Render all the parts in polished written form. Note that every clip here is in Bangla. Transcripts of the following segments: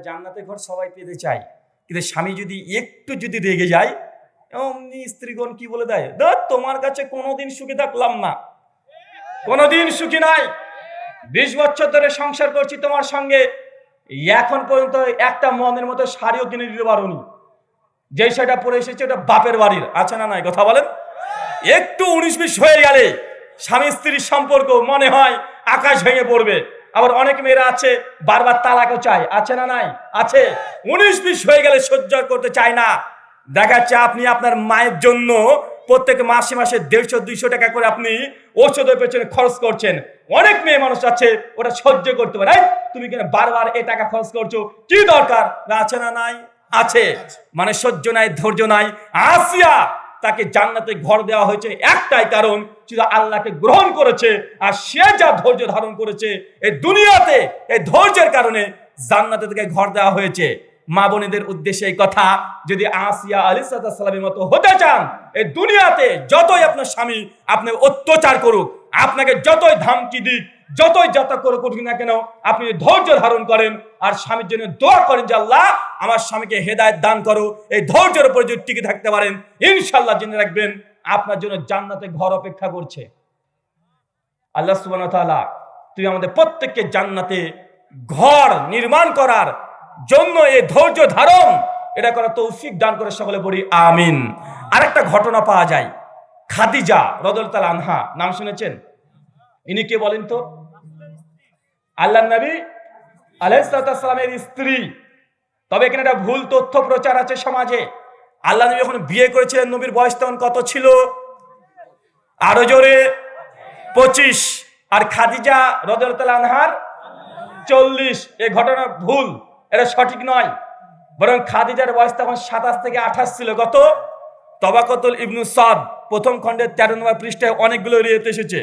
জান্নাতের ঘর সবাই পেতে চায়, কিন্তু স্বামী যদি একটু যদি রেগে যায়, অমনি স্ত্রীগণ কি বলে দেয়, তোমার কাছে কোনোদিন সুখী থাকলাম না, কোনোদিন সুখী নাই, 20 বছর ধরে সংসার করছি তোমার সঙ্গে, এখন পর্যন্ত একটা মনের মতো শাড়িও কিনে দিতে পারোনি, যে সেটা পরে এসেছে ওটা বাপের বাড়ির, আছে না নাই কথা বলেন? একটু 19-20 হয়ে গেলে স্বামী স্ত্রীর সম্পর্ক মনে হয় আকাশ ভেঙে পড়বে। আবার অনেক মেয়েরা আছে বারবার তালাকও চায়, আছে না নাই? আছে। 19-20 হয়ে গেলে সহ্য করতে চায় না। দেখাচ্ছে আপনি আপনার মায়ের জন্য প্রত্যেক মাসে মাসে 150-200 টাকা করে আপনি ওষুধের পেছনে খরচ করছেন। অনেক মেয়ে মানুষ আছে ওটা সহ্য করতে পারে, তুমি কেন বারবার এই টাকা খরচ করছো, কি দরকার? আছে না নাই? আছে। মানে সহ্য নাই, ধৈর্য নাই। আসিয়া তাকে জান্নাতে ঘর দেওয়া হয়েছে একটাই কারণ, শুধু আল্লাহকে গ্রহণ করেছে, আর সে যা ধৈর্য ধারণ করেছে এই দুনিয়াতে, এই ধৈর্যের কারণে জান্নাতে থেকে ঘর দেওয়া হয়েছে। মা বোনেদের উদ্দেশ্যে এই কথা, যদি আসিয়া আলাইহিস সালামের মতো হতে চান, এই দুনিয়াতে যতই আপনার স্বামী আপনি অত্যাচার করুক, আপনাকে যতই ধমকি দিক, যতই যত করে করুক না কেন, আপনি ধৈর্য ধারণ করেন আর স্বামীর জন্য দোয়া করেন যে আল্লাহ আমার স্বামীকে হেদায়েত দান করো, এই ধৈর্যের উপর যদি টিকে থাকতে পারেন, ইনশাআল্লাহ জেনে রাখবেন আপনার জন্য জান্নাতে ঘর অপেক্ষা করছে। আল্লাহ সুবহানাহু ওয়া তাআলা তুই আমাদের প্রত্যেককে জান্নাতে ঘর নির্মাণ করার জন্য এই ধৈর্য ধারণ এটা করার তৌফিক দান করে, সকলে বলি আমিন। আরেকটা ঘটনা পাওয়া যায়, খাদিজা রাদিয়াল্লাহু তাআলা আনহা, নাম শুনেছেন? ইনি কে বলেন তো? আল্লাহর নবী আলাইহিস সালামের স্ত্রী। তবে এখানে একটা ভুল তথ্য প্রচার আছে সমাজে। আল্লাহ নবী যখন বিয়ে করেছিলেন, নবীর বয়স তখন কত ছিল? আরো জোরে 25। আর খাদিজা রাদিয়াল্লাহু তাআলা আনহার 40। এই ঘটনা ভুল, এটা সঠিক নয়। বরং খাদিজার বয়স তখন 27 থেকে 28 ছিল। কত? তবাকাতুল ইবনু সাদ প্রথম খণ্ডের 13 নম্বর পৃষ্ঠায় অনেকগুলো রিওয়ায়াত এসেছে।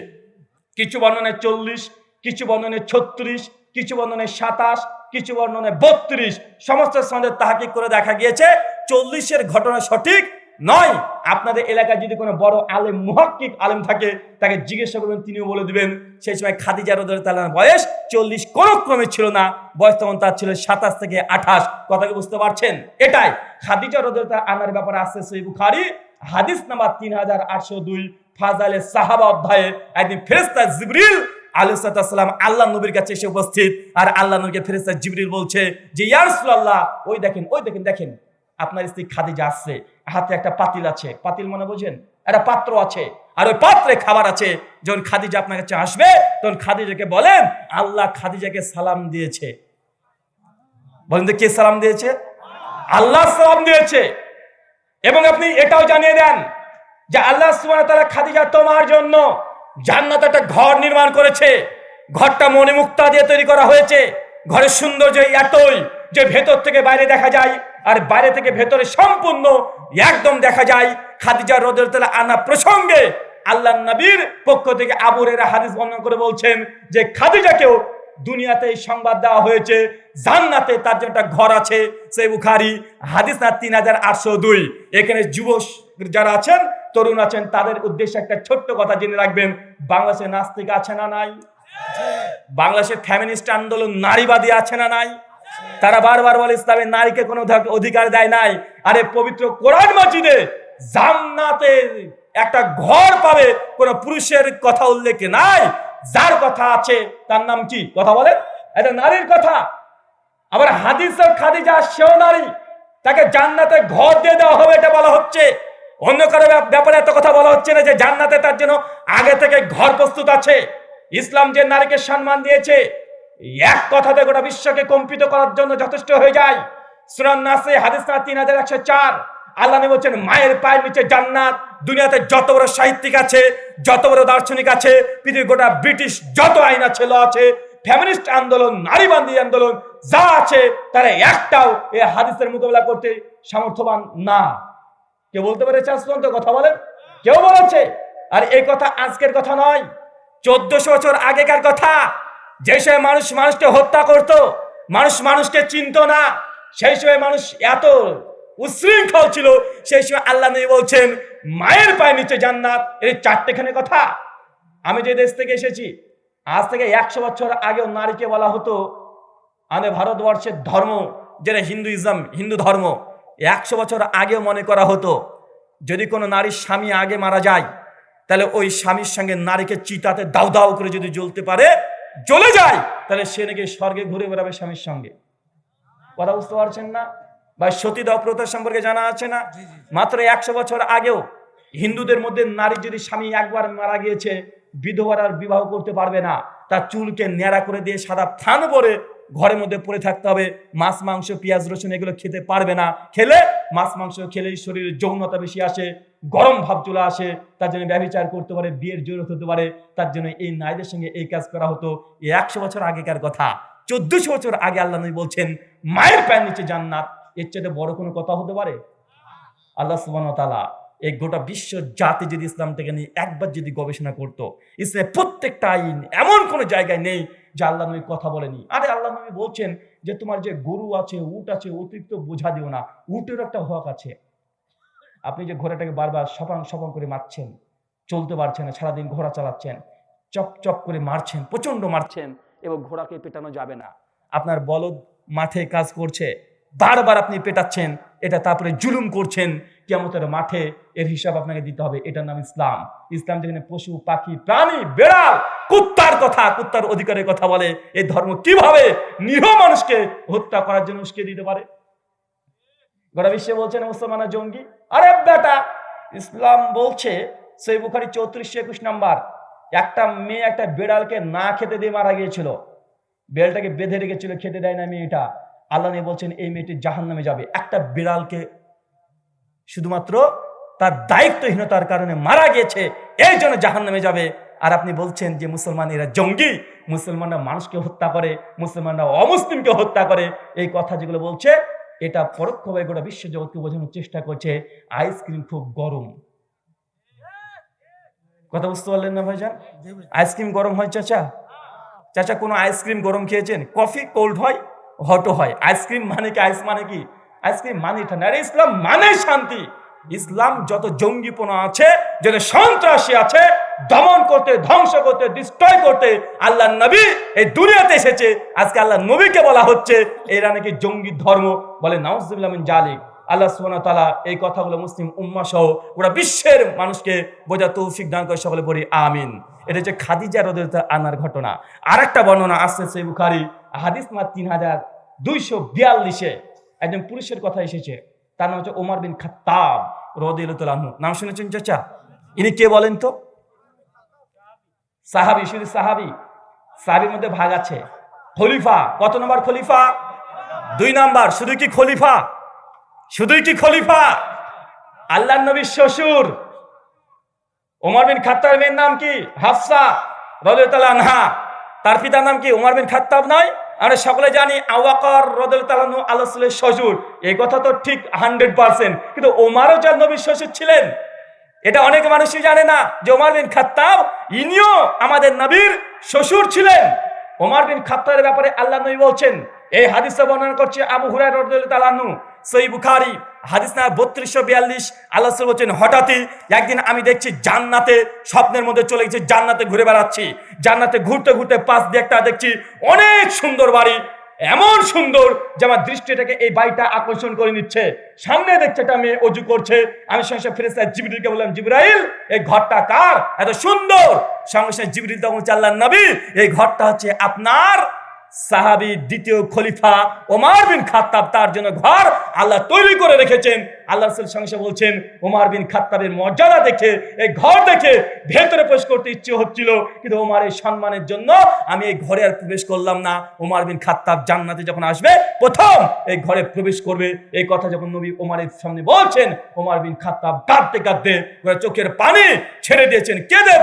কিছু বর্ণনায় 40, কিছু বর্ণনায় 36, কিছু বর্ণনায় 27, কিছু বর্ণনায় 32। সমস্ত সনদের তাহকিক করে দেখা গিয়েছে 40-এর ঘটনা সঠিক নয়। আপনাদের এলাকায় যদি কোনো বড় আলেম, মুহাক্কিক আলেম থাকে, তাকে জিজ্ঞাসা করবেন, তিনিও বলে দিবেন সেই সময় খাদিজা রাদিয়াল্লাহু তাআলার বয়স 40 কোনো ক্রমে ছিল না, বয়স তখন তার ছিল 27 থেকে 28। কথা কি বুঝতে পারছেন? এটাই খাদিজা রাদিয়াল্লাহু তাআলা আনহার ব্যাপারে আছে সহিহ বুখারী হাদিস নাম্বার 3802 ফাজালে সাহাবা অধ্যায়ে, একদিন ফেরেশতা জিবরিল আলাইহিস সালাম আল্লাহ নবীর কাছে এসে উপস্থিত, আর আল্লাহ নবীকে ফেরেশতা জিবরিল বলছে যে ইয়া রাসূলুল্লাহ, ওই দেখেন, ওই দেখেন, দেখেন আপনার স্ত্রী খাদিজা আসছে, হাতে একটা পাতিল আছে, পাতিল মানে বোঝেন, একটা পাত্র আছে, আর ওই পাত্রে খাবার আছে। যখন খাদিজা আপনার কাছে আসবে, তখন খাদিজাকে বলেন আল্লাহ খাদিজাকে সালাম দিয়েছে। বলেন তো কে সালাম দিয়েছে? আল্লাহ সালাম দিয়েছে। এবং আপনি এটাও জানিয়ে দেন যে আল্লাহ সুবহানাহু ওয়া তাআলা খাদিজা তোমার জন্য জান্নাতে একটা ঘর নির্মাণ করেছে। ঘরটা মনে মুক্তা দিয়ে তৈরি করা হয়েছে। ঘরের সৌন্দর্য এতই যে ভেতর থেকে বাইরে দেখা যায়, আর বাইরে থেকে ভেতরে সম্পূর্ণ একদম দেখা যায়। খাদিজা রাদিয়াল্লাহু তাআলা আনহা প্রসঙ্গে আল্লাহর নবীর পক্ষ থেকে আবু হুরায়রা হাদিস বর্ণনা করে বলছেন যে খাদিজাকেও দুনিয়াতে এই সংবাদ দেওয়া হয়েছে জান্নাতে তার জন্য একটা ঘর আছে। সহিহ বুখারী হাদিস না 3802। এখানে যুব যারা আছেন, তরুণ আছেন, তাদের উদ্দেশ্যে একটা ছোট্ট কথা জেনে রাখবেন, বাংলাদেশে নাস্তিক আছে না নাই? বাংলাদেশে ফ্যামিনিস্ট আন্দোলন নারীবাদী আছে না নাই? তারা বারবার বলে ইসলামে নারীকে কোনো অধিকার দেয় নাই। আরে পবিত্র কোরআন মাজিদে জান্নাতে একটা ঘর পাবে কোন পুরুষের কথা উল্লেখ নাই। যার কথা আছে তার নাম কি? কথা বলেন, এটা নারীর কথা। আবার হাদিসে খাদিজা সেও নারী, তাকে জান্নাতে ঘর দিয়ে দেওয়া হবে এটা বলা হচ্ছে। অন্য কারো ব্যাপারে এত কথা বলা হচ্ছে না যে জান্নাতে তার জন্য আগে থেকে ঘর প্রস্তুত আছে। ইসলাম যে নারীকে সম্মান দিয়েছে, এক কথাতে গোটা বিশ্বকে কম্পিত করার জন্য যথেষ্ট হয়ে যায়। সূরা নাসে হাদিস 3104 আল্লাহ নবী বলেন মায়ের পায়ের নিচে জান্নাত। দুনিয়াতে যত বড় সাহিত্যিক আছে, যত বড় দার্শনিক আছে, পৃথিবীর গোটা ব্রিটিশ যত আইন আছে, ল আছে, ফেমিনিস্ট আন্দোলন, নারীবাদী আন্দোলন যা আছে, তারা একটাও এই হাদিসের মোকাবেলা করতে সামর্থ্যবান না। কেউ বলতে পারে চাষবন্ত? কথা বলেন, কেউ বলেছে? আর এই কথা আজকের কথা নয়, 1400 বছর আগেকার কথা। যে সময় মানুষ মানুষকে হত্যা করত, মানুষ মানুষকে চিনত না, সেই সময় মানুষ এত উশৃঙ্খল ছিল, সেই সময় আল্লাহ নবী বলছেন মায়ের পায়ের নিচে জান্নাত। এই চারটেখানে কথা। আমি যে দেশ থেকে এসেছি, আজ থেকে 100 বছর আগেও নারীকে বলা হতো, আমাদের ভারতবর্ষের ধর্ম যেটা হিন্দুইজম, হিন্দু ধর্ম, 100 বছর আগেও মনে করা হতো যদি কোনো নারীর স্বামী আগে মারা যায় তাহলে ওই স্বামীর সঙ্গে নারীকে চিতাতে দাউ দাউ করে যদি জ্বলতে পারে, জ্বলে যায়, তাহলে সে নাকি স্বর্গে ঘুরে বেড়াবে স্বামীর সঙ্গে। কথা বুঝতে পারছেন না ভাই? সতীদাহ প্রথা সম্পর্কে জানা আছে না? মাত্র 100 বছর আগেও হিন্দুদের মধ্যে নারী যদি স্বামী একবার মারা গিয়েছে, বিধবার আর বিবাহ করতে পারবে না, তার চুলকে ন্যাড়া করে দিয়ে সাদা থান পরে ঘরের মধ্যে পড়ে থাকতে হবে। মাছ মাংস পেঁয়াজ রসুন এগুলো খেতে পারবে না। খেলে মাছ মাংস খেলেই শরীরে যৌনতা বেশি আসে, গরম ভাব চলে আসে, তার জন্য ব্যভিচার করতে পারে, বিয়ের জরুরত হতে পারে। তার জন্য এই নারীদের সঙ্গে এই কাজ করা হতো। 100 বছর আগেকার কথা, 1400 বছর আগে আল্লাহ নবী বলছেন মায়ের পায়ের নিচে জান্নাত। এর চেয়ে বড় কোনো কথা হতে পারে? আল্লাহ সুবহানাহু ওয়া তাআলা এই গোটা বিশ্ব জাতি যদি ইসলাম থেকে নিয়ে একবার যদি গবেষণা করতো, ইসলামের প্রত্যেকটা আইন এমন কোনো জায়গায় নেই যে আল্লাহ নবী কথা বলেনি। আরে আল্লাহ নবী বলছেন যে তোমার যে গরু আছে, উট আছে, অতিরিক্ত বোঝা দিও না, উটের একটা হক আছে। আপনি যে ঘোড়াটাকে বারবার সপাং সপাং করে মারছেন, চলতে পারছেন না, সারাদিন ঘোড়া চালাচ্ছেন, চপ চপ করে মারছেন, প্রচন্ড মারছেন, এবং ঘোড়াকে পেটানো যাবে না। আপনার বলদ মাঠে কাজ করছে, বারবার আপনি পেটাচ্ছেন, এটা তারপরে জুলুম করছেন, কিয়ামতের মাঠে এর হিসাব আপনাকে দিতে হবে। এটার নাম ইসলাম। ইসলাম যেখানে পশু পাখি প্রাণী বেড়াল কুত্তার কথা, কুত্তার অধিকারের কথা বলে, এই ধর্ম কিভাবে নিরীহ মানুষকে হত্যা করার জন্য উস্কে দিতে পারে? গোটা বিশ্বে বলছেন মুসলমানরা জঙ্গি। আরে বেটা, ইসলাম বলছে সহিহ বুখারী 3421 নাম্বার, একটা মেয়ে একটা বেড়ালকে না খেতে দিয়ে মারা গিয়েছিল। বেড়ালটাকে বেঁধে রেখেছিল, খেতে দেয় না মেয়েটা। আল্লাহ নিয়ে বলছেন এই মেয়েটি জাহান্নামে যাবে। একটা বিড়ালকে শুধুমাত্র তার দায়িত্বহীনতার কারণে মারা গিয়েছে, এই জন্য জাহান্নামে যাবে। আর আপনি বলছেন যে মুসলমান এরা জঙ্গি, মুসলমানরা মানুষকে হত্যা করে, মুসলমানরা অমুসলিমকে হত্যা করে। এই কথা যেগুলো বলছে, এটা পরোক্ষভাবে গোটা বিশ্ব জগৎকে বোঝানোর চেষ্টা করছে আইসক্রিম খুব গরম। কথা বুঝতে পারলেন না ভাইজান? আইসক্রিম গরম হয় চাচা? চাচা কোনো আইসক্রিম গরম খেয়েছেন? কফি কোল্ড হয়, হটও হয়। আইসক্রিম মানে কি? আইস মানে কি? আইসক্রিম মানে ঠান্ডা। আরে ইসলাম মানে শান্তি। ইসলাম যত জঙ্গিপনা আছে, যত সন্ত্রাসী আছে, দমন করতে, ধ্বংস করতে, ডিস্ট্রয় করতে আল্লাহ নবী এই দুনিয়াতে এসেছে। আজকে আল্লাহ নবীকে বলা হচ্ছে এরা নাকি জঙ্গি ধর্ম। বলে নাউজুবিল্লাহ মিন জালিক। আল্লাহ সুবহানাহু ওয়া তাআলা এই কথাগুলো মুসলিম উম্মাহ সহ পুরো বিশ্বের মানুষকে বোঝার তৌফিক দান করে, সকলে পড়ি আমিন। এটা হচ্ছে খাদিজা রাদিয়াল্লাহু আনহার ঘটনা। আরেকটা বর্ণনা আসছে সহিহ বুখারী হাদিস নাম্বার 3242-এ একজন পুরুষের কথা এসেছে, তার নাম হচ্ছে ওমর বিন খাত্তাব রাদিয়াল্লাহু আনহু। নাম শুনেছেন চাচা? ইনি কে বলেন তো? সাহাবী। শুধু সাহাবী? সাহাবীর মধ্যে ভাগ আছে। খলিফা। কত নম্বর খলিফা? 2 নাম্বার। শুধু কি খলিফা? শুধুই কি খলিফা? আল্লাহর নবীর শ্বশুর ওমর বিন খাত্তাবের মেয়ের নাম কি? হাফসা রাদিয়াল্লাহু আনহা। তার পিতার নাম কি? ওমর বিন খাত্তাব নয়? আমরা সকলে জানি আবু বকর রাদিয়াল্লাহু আনহু আল্লাহর রাসূলের শ্বশুর। এই কথা তো ঠিক 100%। কিন্তু ওমরও যে নবীর শ্বশুর ছিলেন, এটা অনেক মানুষই জানে না যে ওমর বিন খাত্তাব ইনিও আমাদের নবীর শ্বশুর ছিলেন। ওমর বিন খাত্তাবের ব্যাপারে আল্লাহ নবী বলছেন, এই হাদিসে বর্ণনা করছে আবু হুরায়রা রাদিয়াল্লাহু আনহু, সহিহ বুখারী হাদিস নাম্বার 3242। আল্লাহ রাসূল বলছেন, হঠাৎই একদিন আমি দেখছি জান্নাতে, স্বপ্নের মধ্যে চলে গেছি, জান্নাতে ঘুরে বেড়াচ্ছি। জান্নাতে ঘুরতে ঘুরতে পাশ দিয়ে একটা দেখছি অনেক সুন্দর বাড়ি, এমন সুন্দর যে আমার দৃষ্টিটাকে এই বাড়িটা আকর্ষণ করে নিচ্ছে। সামনে দেখছে একটা মেয়ে অজু করছে। আমি সঙ্গে সঙ্গে ফেরেশতা জিবরিলকে বললাম, জিবরাইল এই ঘরটা কার? এত সুন্দর। সঙ্গে সঙ্গে জিবরিল তখন বলছে, আল্লাহর নবী এই ঘরটা হচ্ছে আপনার সাহাবী দ্বিতীয় খলিফা ওমর বিন খাত্তাব, তার জন্য ঘর আল্লাহ তৈরি করে রেখেছেন। আল্লাহ রাসূল সঙ্গে সঙ্গে বলছেন, ওমর বিন খাত্তাবের মর্যাদা দেখে, এই ঘর দেখে ভেতরে প্রবেশ করতে ইচ্ছে হচ্ছিল, কিন্তু ওমরের সম্মানের জন্য আমি এই ঘরে আর প্রবেশ করলাম না। ওমর বিন খাত্তাব জান্নাতে যখন আসবে প্রথম এই ঘরে প্রবেশ করবে। এই কথা যখন নবী ওমরের সামনে বলছেন, ওমর বিন খাত্তাব কাঁদতে কাঁদতে চোখের পানি ছেড়ে দিয়েছেন, কেঁদে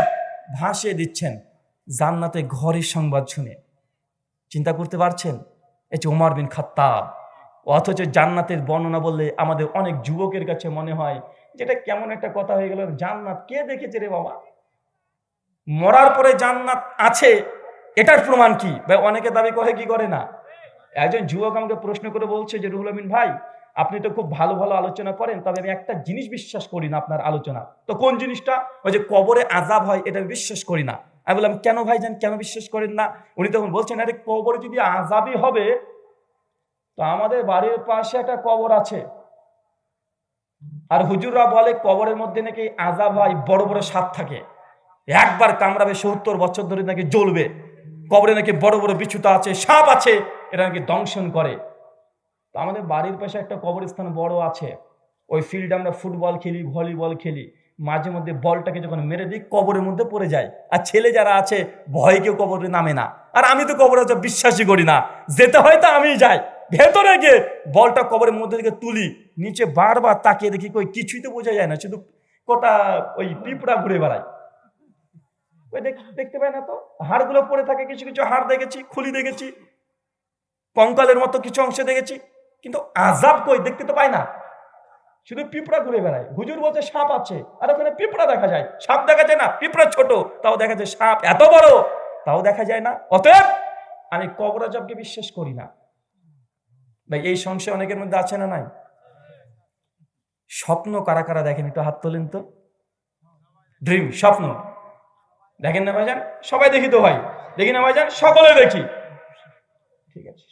ভাসিয়ে দিচ্ছেন জান্নাতে ঘরের সংবাদ শুনে। চিন্তা করতে পারছেন? এই যে ওমর বিন খাত্তাব। অথচ জান্নাতের বর্ণনা বললে আমাদের অনেক যুবকের কাছে মনে হয় যেটা কেমন একটা কথা হয়ে গেল, জান্নাত কে দেখেছে রে বাবা? মরার পরে জান্নাত আছে, এটার প্রমাণ কি? ভাই অনেকে দাবি করে, কি করে না। একজন যুবক আমাকে প্রশ্ন করে বলছে যে রুহুল আমিন ভাই, আপনি তো খুব ভালো ভালো আলোচনা করেন, তবে আমি একটা জিনিস বিশ্বাস করি না আপনার আলোচনা। তো কোন জিনিসটা? ওই যে কবরে আযাব হয়, এটা আমি বিশ্বাস করি না। আমি বললাম, কেন ভাইজান, কেন বিশ্বাস করেন না? উনি তখন বলছেন, আরে কবরে যদি আযাবই হবে তো আমাদের বাড়ির পাশে একটা কবর আছে, আর হুজুররা বলে কবরের মধ্যে নাকি আযাব হয়, বড় বড় সাপ থাকে, একবার কামড়াবে ৭০ বছর ধরে নাকি জ্বলবে। কবরে নাকি বড় বড় বিছুতা আছে, সাপ আছে, এটা নাকি দংশন করে। তো আমাদের বাড়ির পাশে একটা কবরস্থান বড় আছে, ওই ফিল্ডে আমরা ফুটবল খেলি, ভলিবল খেলি, মাঝে মধ্যে বলটাকে যখন মেরে দিই কবরের মধ্যে পড়ে যায়, আর ছেলে যারা আছে ভয়ে কেউ কবরে নামে না। আর আমি তো কবরে বিশ্বাসই করি না, যেতে হয় তো আমি যাই ভেতরে গিয়ে বলটা কবরের মধ্যে থেকে তুলি, নিচে বারবার তাকিয়ে দেখি কই কিছুই তো বোঝা যায় না, শুধু কটা ওই পিঁপড়া ঘুরে বেড়ায়, ওই দেখতে পাই না তো, হাড়গুলো পড়ে থাকে, কিছু কিছু হাড় দেখেছি, খুলি দেখেছি, কঙ্কালের মতো কিছু অংশ দেখেছি, কিন্তু আযাব কই দেখতে তো পাই না, শুধু পিঁপড়া ঘুরে বেড়ায়। হুজুর বলছে সাপ আছে, আর ওখানে পিঁপড়া দেখা যায়, সাপ দেখা যায় না, পিঁপড়া ছোট তাও দেখা যায়, সাপ এত বড় তাও দেখা যায় না। অতএব আমি কবর আযাবকে বিশ্বাস করি না। ভাই এই সংশয় অনেকের মধ্যে আছে না নাই? স্বপ্ন কারা কারা দেখেন একটু হাত তোলেন তো। ড্রিম, স্বপ্ন দেখেন না ভাইজান? সবাই দেখি তো ভাই, দেখি না ভাইজান? সকলে দেখি, ঠিক আছে।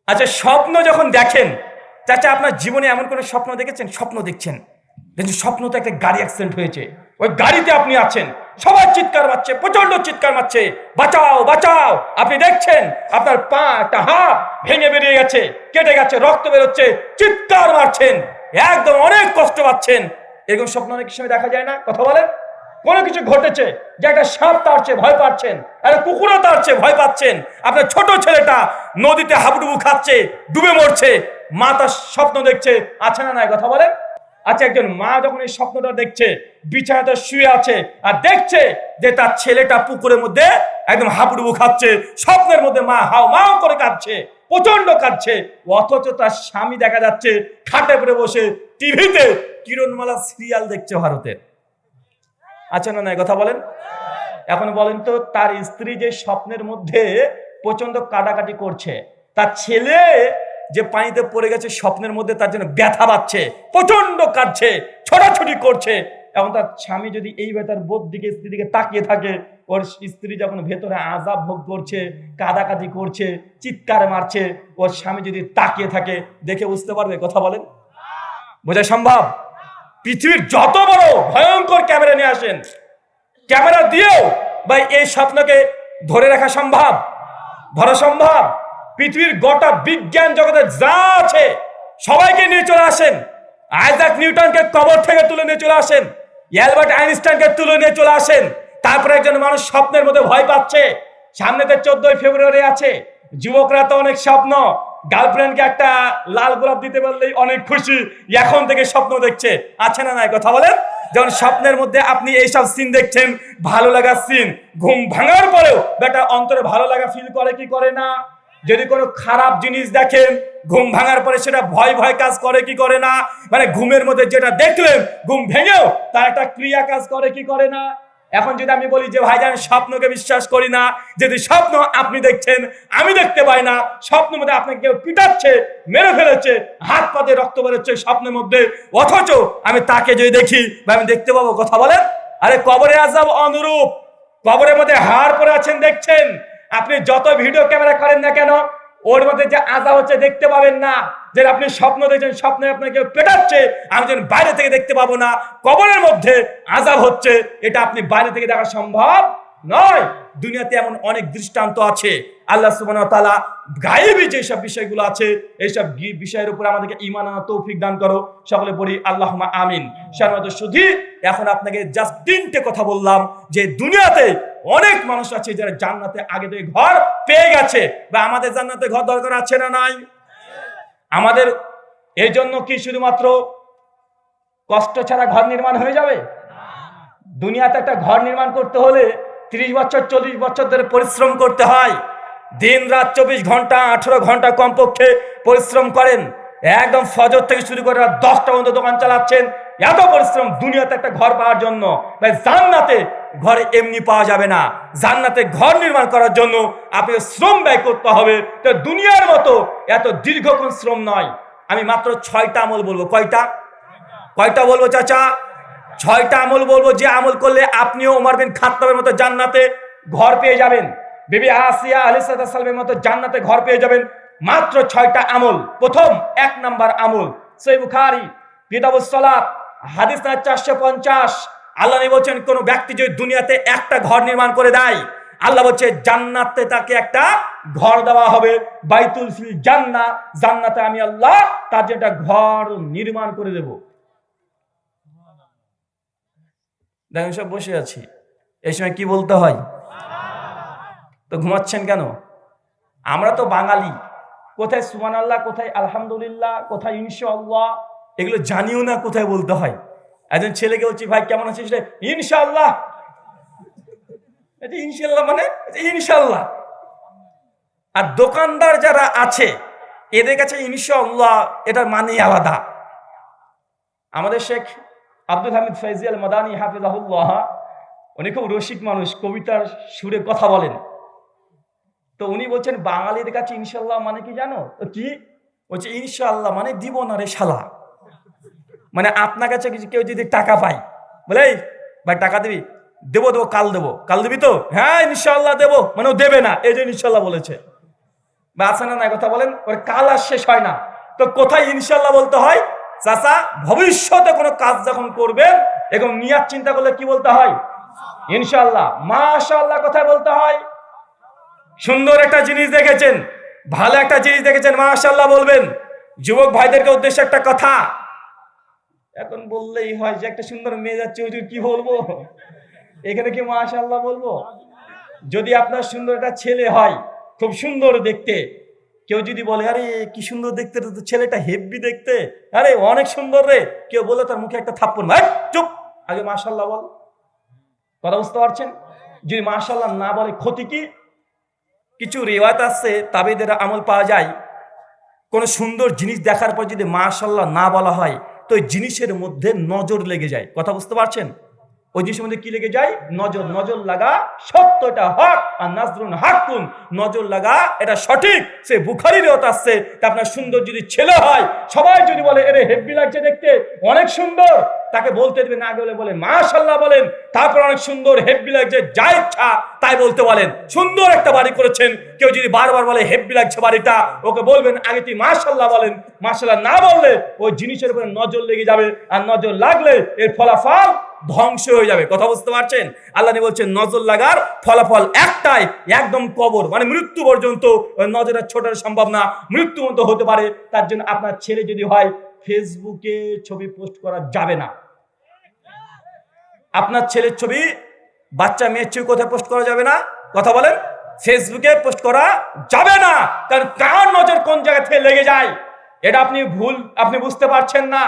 আচ্ছা, স্বপ্ন যখন দেখেন, চাচা আপনার জীবনে এমন কোন স্বপ্ন দেখেছেন? স্বপ্ন দেখছেন, দেখুন স্বপ্ন তো একটা গাড়ি অ্যাক্সিডেন্ট হয়েছে, ওই গাড়িতে আপনি আছেন, সবাই চিৎকার মারছে, প্রচন্ড চিৎকার মারছে, বাঁচাও বাঁচাও। আপনি দেখছেন আপনার পা, একটা হাত ভেঙে বেরিয়ে গেছে, কেটে গেছে, রক্ত বেরোচ্ছে, চিৎকার মারছেন, একদম অনেক কষ্ট পাচ্ছেন। এরকম স্বপ্ন অনেক সময় দেখা যায় না? কথা বলেন। কোনো কিছু ঘটেছে, যে একটা সাপ তাড়ছে, ভয় পাচ্ছেন, একটা কুকুরও তাড়ছে, ভয় পাচ্ছেন, আপনার ছোট ছেলেটা নদীতে হাবুডুবু খাচ্ছে, ডুবে মরছে, মা তার স্বপ্ন দেখছে, আছে না নাই? কথা বলেন। আচ্ছা, একজন মা যখন এই স্বপ্নটা দেখছে, বিছানাতে শুয়ে আছে আর দেখছে যে তার ছেলেটা পুকুরের মধ্যে একদম হাবুডুবু খাচ্ছে, স্বপ্নের মধ্যে মা হাও মাও করে কাঁদছে, প্রচন্ড কাঁদছে, অথচ তার স্বামী দেখা যাচ্ছে খাটে পড়ে বসে টিভিতে কিরণমালা সিরিয়াল দেখছে ভারতের, আছে না নাই? কথা বলেন। এখন বলেন তো, তার স্ত্রী যে স্বপ্নের মধ্যে প্রচন্ড কাটাকাটি করছে, তার ছেলে যে পানিতে পড়ে গেছে স্বপ্নের মধ্যে, তার জন্য ব্যথা পাচ্ছে, প্রচন্ড কাঁদছে, ছোটাছুটি করছে, এখন তার স্বামী যদি এই ব্যথার বোধ দিকে স্ত্রী দিকে তাকিয়ে থাকে, ওর স্ত্রী যখন ভেতরে আযাব ভোগ করছে, কাঁদাকাটি করছে, চিৎকার মারছে, ওর স্বামী যদি তাকিয়ে থাকে, দেখে বুঝতে পারবে? কথা বলেন, বোঝা সম্ভব? পৃথিবীর যত বড় ভয়ঙ্কর ক্যামেরা নিয়ে আসেন, ক্যামেরা দিয়েও ভাই এই স্বপ্নকে ধরে রাখা সম্ভব? ধরা সম্ভব? পৃথিবীর গোটা বিজ্ঞান জগতে যা আছে সবাইকে নিয়ে চলে আসেন, আইজাক নিউটনকে কবর থেকে তুলে নিয়ে চলে আসেন, অ্যালবার্ট আইনস্টাইনকে তুলে নিয়ে চলে আসেন, তারপরে একজন মানুষ স্বপ্নের মধ্যে ভয় পাচ্ছে, সামনেতে 14ই ফেব্রুয়ারি আছে, যুবকরা তো অনেক স্বপ্ন, গার্লফ্রেন্ডকে একটা লাল গোলাপ দিতে পারলেই অনেক খুশি, এখন থেকে স্বপ্ন দেখছে, আছে না নাই? কথা বলেন। যেমন স্বপ্নের মধ্যে আপনি এইসব সিন দেখছেন, ভালো লাগার সিন, ঘুম ভাঙার পরেও বেটা অন্তরে ভালো লাগা ফিল করে কি করে না? যদি কোনো খারাপ জিনিস দেখেন, ঘুম ভাঙার পরে সেটা ভয় ভয় কাজ করে কি করে না? মানে ঘুমের মধ্যে যেটা দেখলেন, ঘুম ভেঙেও তার একটা ক্রিয়া কাজ করে কি করে না? এখন যদি আমি বলি যে ভাইজান স্বপ্নকে বিশ্বাস করি না, যদি স্বপ্ন আপনি দেখছেন আমি দেখতে পাই না, স্বপ্নের মধ্যে আপনাকে কেউ পিটাচ্ছে, মেরে ফেলেছে, হাত পা দিয়ে রক্ত বেরোচ্ছে স্বপ্নের মধ্যে, অথচ আমি তাকে যদি দেখি বা আমি দেখতে পাবো? কথা বলেন। আরে কবরে আযাব অনুরূপ, কবরের মধ্যে হাড় পড়ে আছেন দেখছেন, আপনি যত ভিডিও ক্যামেরা করেন না কেন, ওর মধ্যে যে আযাব হচ্ছে দেখতে পাবেন না। যে আপনি স্বপ্ন দেখছেন, স্বপ্নে আপনাকে পেটাচ্ছে, আমি যেন বাইরে থেকে দেখতে পাবো না, কবরের মধ্যে আযাব হচ্ছে, এটা আপনি বাইরে থেকে দেখা সম্ভব নয়। দুনিয়াতে এমন অনেক দৃষ্টান্ত আছে। আল্লাহ সুবহানাহু ওয়া তাআলা গায়েবী যেসব বিষয়গুলো আছে, এইসব বিষয়ের উপর আমাদেরকে ঈমান আনার তৌফিক দান করো। সকলে পড়ি আল্লাহুম্মা আমিন। সম্মানিত সুধী, এখন আপনাকে জাস্ট 3টে কথা বললাম যে দুনিয়াতে অনেক মানুষ আছে যারা জান্নাতে আগে থেকে ঘর পেয়ে গেছে, বা আমাদের জান্নাতে ঘর দরকার আছে না নাই? আমাদের এই জন্য কি শুধুমাত্র কষ্ট ছাড়া ঘর নির্মাণ হয়ে যাবে? দুনিয়াতে একটা ঘর নির্মাণ করতে হলে 30 বছর 40 বছর ধরে পরিশ্রম করতে হয়, দিন রাত 24 ঘন্টা 18 ঘন্টা কমপক্ষে পরিশ্রম করেন, একদম ফজর থেকে শুরু করে রাত 10টা পর্যন্ত দোকান চালাচ্ছেন, এত পরিশ্রম দুনিয়াতে একটা ঘর পাওয়ার জন্য। ভাই জান্নাতে ঘর এমনি পাওয়া যাবে না, জান্নাতে ঘর নির্মাণ করার জন্য আপনাকে শ্রম ব্যয় করতে হবে। তো দুনিয়ার মতো এত দীর্ঘক্ষণ শ্রম নয়। আমি মাত্র 6টা আমল বলবো। কয়টা বলবো চাচা? 6টা আমল বলবো, যে আমল করলে আপনিও ওমর বিন খাত্তাবের মতো জান্নাতে ঘর পেয়ে যাবেন, বিবি আসিয়া আলাইহিস সালামের মতো জান্নাতে ঘর পেয়ে যাবেন, মাত্র 6টা আমল। প্রথম 1 নাম্বার আমল সহিহ বুখারী কিতাবুস সালাত হাদিস নাম্বার 450। আল্লাহ নবী বলেন কোন ব্যক্তি যদি দুনিয়াতে একটা ঘর নির্মাণ করে দেয়, আল্লাহ বলছে জান্নাতে তাকে একটা ঘর দেওয়া হবে, বাইতুল ফিল জান্নাহ, জান্নাতে আমি আল্লাহ তার জন্য একটা ঘর নির্মাণ করে দেব। দেখেন সব বসে আছি, এই সময় কি বলতে হয়? তো ঘুমাচ্ছেন কেন? আমরা তো বাঙালি, কোথায় সুবহানাল্লাহ, কোথায় আলহামদুলিল্লাহ, কোথায় ইনশাআল্লাহ, এগুলো জানিও না কোথায় বলতে হয়। একজন ছেলেকে বলছি ভাই কেমন আছিস রে, ইনশাআল্লাহ। ইনশাআল্লাহ মানে ইনশাআল্লাহ। আর দোকানদার যারা আছে এদের কাছে ইনশাআল্লাহ এটার মানে আলাদা। আমাদের শেখ আব্দুল হামিদ ফৈজি আল মাদানী হাফিজাহুল্লাহ, উনি খুব রসিক মানুষ, কবিতার সুরে কথা বলেন। তো উনি বলছেন বাঙালির কাছে ইনশাআল্লাহ মানে কি জানো? কি বলছে? ইনশাআল্লাহ মানে দিব না রে শালা। মানে আপনার কাছে কেউ যদি টাকা পায়, বলে এই ভাই টাকা দিবি? দেবো দেবো, কাল দেবো। কাল দিবি তো? হ্যাঁ ইনশাআল্লাহ দেবো, মানে ও দেবে না, এই যে ইনশাআল্লাহ বলেছে। বা আছে না নাই কথা বলেন? ওর কাল আর শেষ হয় না। তো কোথায় ইনশাআল্লাহ বলতে হয়? চাচা ভবিষ্যতে কোনো কাজ যখন করবেন এরকম নিয়াত চিন্তা করলে কি বলতে হয়? ইনশাআল্লাহ। মাশাআল্লাহ কোথায় বলতে হয়? সুন্দর একটা জিনিস দেখেছেন, ভালো একটা জিনিস দেখেছেন, মাশাআল্লাহ বলবেন। যুবক ভাইদেরকে উদ্দেশ্যে একটা কথা, এখন বললেই হয় যে একটা সুন্দর মেয়ে যাচ্ছে, হুজুর কি বলবো, এখানে কি মাশাআল্লাহ বলবো? যদি আপনার সুন্দর একটা ছেলে হয়, খুব সুন্দর দেখতে, কেউ যদি বলে আরে কি সুন্দর দেখতে, তো ছেলেটা হেব্বি দেখতে, আরে অনেক সুন্দর রে, কেউ বলে তার মুখে একটা থাপ্পড়, ভাই চুপ, আগে মাশাআল্লাহ বল। কথা বুঝতে পারছেন? যদি মাশাআল্লাহ না বলে ক্ষতি কি? কিছু রিওয়ায়াত আছে, তাবেঈদের আমল পাওয়া যায়, কোন সুন্দর জিনিস দেখার পর যদি মাশাআল্লাহ না বলা হয় তো ওই জিনিসের মধ্যে নজর লেগে যায়। কথা বুঝতে পারছেন? ওই জিনিসের মধ্যে কি লেগে যায়? নজর। নজর লাগা সত্যটা হক, আর নাজরুন হাক্কুন, নজর লাগা এটা সঠিক। সে বুখারীর রিওয়ায়াত আছে। তা আপনার সুন্দর যদি ছেলে হয়, সবাই যদি বলে এরে হেব্বি লাগছে দেখতে, অনেক সুন্দর, তাকে বলতে দেবেন, আগে বলে মাশাআল্লাহ বলেন, তারপর অনেক সুন্দর হেব্বি লাগছে, যা ইচ্ছা তাই বলতে বলেন। সুন্দর একটা বাড়ি করেছেন, কেউ যদি বারবার বলে হেব্বি লাগছে বাড়িটা, ওকে বলবেন আগে তুই মাশাআল্লাহ বলেন। মাশাআল্লাহ না বললে ওই জিনিসের উপরে নজর লেগে যাবে, আর নজর লাগলে এর ফলাফল ধ্বংস হয়ে যাবে। কথা বুঝতে পারছেন? আল্লাহ বলছেন নজর লাগার ফলাফল একটাই, একদম কবর, মানে মৃত্যু পর্যন্ত নজরের ছোটার সম্ভব না, মৃত্যু পর্যন্ত হতে পারে। তার জন্য আপনার ছেলে যদি হয়, ফেসবুকে ছবি পোস্ট করা যাবে না। আপনার ছেলের ছবি, বাচ্চা মেয়ের ছবি কোথায় পোস্ট করা যাবে না? কথা বলেন। ফেসবুকে পোস্ট করা যাবে না, কারণ কার নজর কোন জায়গা থেকে লেগে যায় এটা আপনি বুঝতে পারছেন না,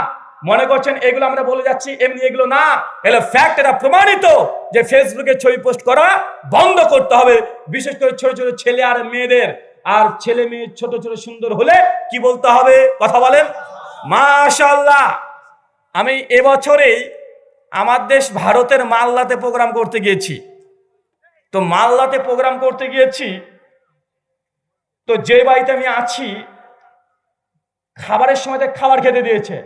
মনে করছেন এগুলো আমরা বলে যাচ্ছি এমনি, এগুলো না, এগুলো ফ্যাক্ট, এটা প্রমাণিত যে ফেসবুকে ছবি পোস্ট করা বন্ধ করতে হবে। বিশেষ করে ছোট ছোট ছেলে আর মেয়েদের। আর ছেলে মেয়ে ছোট ছোট সুন্দর হলে কি বলতে হবে? কথা বলেন মাশাআল্লাহ। আমি এবছরেই আমার দেশ ভারতের মালদাতে প্রোগ্রাম করতে গিয়েছি। তো মালদাতে প্রোগ্রাম করতে গিয়েছি, তো যে বাড়িতে আমি আছি, খাবারের সময় খাবার খেতে দিয়েছে,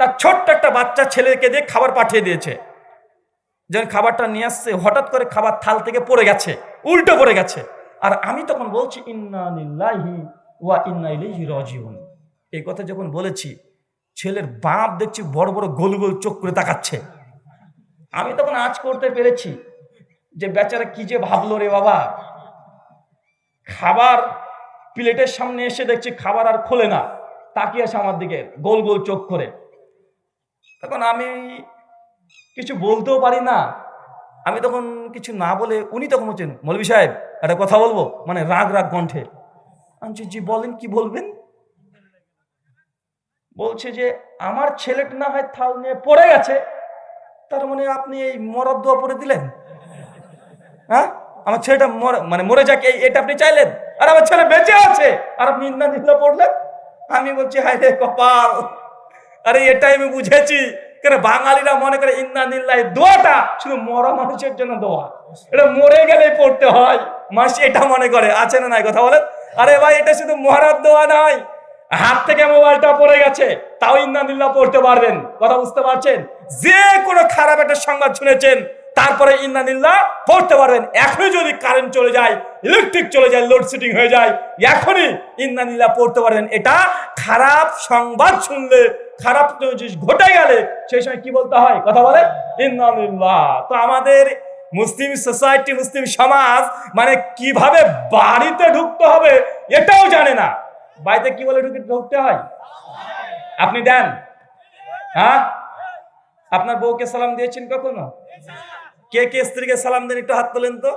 তার ছোট্ট একটা বাচ্চা ছেলেকে দিয়ে খাবার পাঠিয়ে দিয়েছে। যখন খাবারটা নিয়ে আসছে, হঠাৎ করে খাবার থাল থেকে পড়ে গেছে, উল্টো পড়ে গেছে। আর আমি তখন বলছি ইন্না লিল্লাহি ওয়া ইন্না ইলাইহি রাজিউন। এই কথা যখন বলেছি, ছেলের বাপ দেখছি বড় বড় গোল গোল চোখ করে তাকাচ্ছে। আমি তখন আঁচ করতে পেরেছি যে বেচারা কি যে ভাবলো রে বাবা। খাবার প্লেটের সামনে এসে দেখছি খাবার আর খোলে না, তাকিয়ে আছে আমার দিকে গোল গোল চোখ করে। তখন আমি কিছু বলতেও পারি না। আমি তখন কিছু না বলে, উনি তখন বলছেন মৌলভী সাহেব একটা কথা বলবো, মানে রাগ রাগ কণ্ঠে। আমি জি বলেন, কি বলবেন? বলছে যে আমার ছেলেটা না হয় থাল নিয়ে পড়ে গেছে, তার মানে আপনি এই মরার দোয়া পড়ে দিলেন? হ্যাঁ, আমার ছেলেটা মরে যাক এটা আপনি চাইলেন? আর আমার ছেলে বেঁচে আছে আর আপনি ইন্না নিল্লা পড়লেন। আমি বলছি হায় রে কপাল। আরে এটাই আমি বুঝেছি, কেন বাঙালিরা মনে করে ইন্না নিল্লাহ দোয়াটা শুধু মরা মানুষের জন্য দোয়া, এটা মরে গেলে পড়তে হয়, মানুষ এটা মনে করে। আছে না নাই কথা বলেন? আরে ভাই এটা শুধু মরার দোয়া নয়, হাত থেকে মোবাইলটা পড়ে গেছে তাও ইন্না নিল্লাহ পড়তে পারবেন। কথা বুঝতে পারছেন? যে কোনো খারাপ একটা সংবাদ শুনেছেন তারপরে ইন্নালিল্লাহ পড়তে পারবেন। এখনই যদি কারেন্ট চলে যায়, ইলেকট্রিক চলে যায়, লোডশেডিং হয়ে যায়, এখনই ইন্নালিল্লাহ পড়তে পারবেন। এটা খারাপ সংবাদ শুনলে, খারাপ ঘটে গেলে সেই সময় কি বলতে হয়? কথা বলে ইন্নালিল্লাহ। তো আমাদের মুসলিম সোসাইটি, মুসলিম সমাজ মানে কিভাবে বাড়িতে ঢুকতে হবে এটাও জানে না। বাড়িতে কি বলে ঢুকতে হয়? আপনি দেন? হ্যাঁ, আপনার বউকে সালাম দিয়েছেন কখনো? কে কে স্ত্রীকে সালাম দেন? একটু হাত তোলেন তো।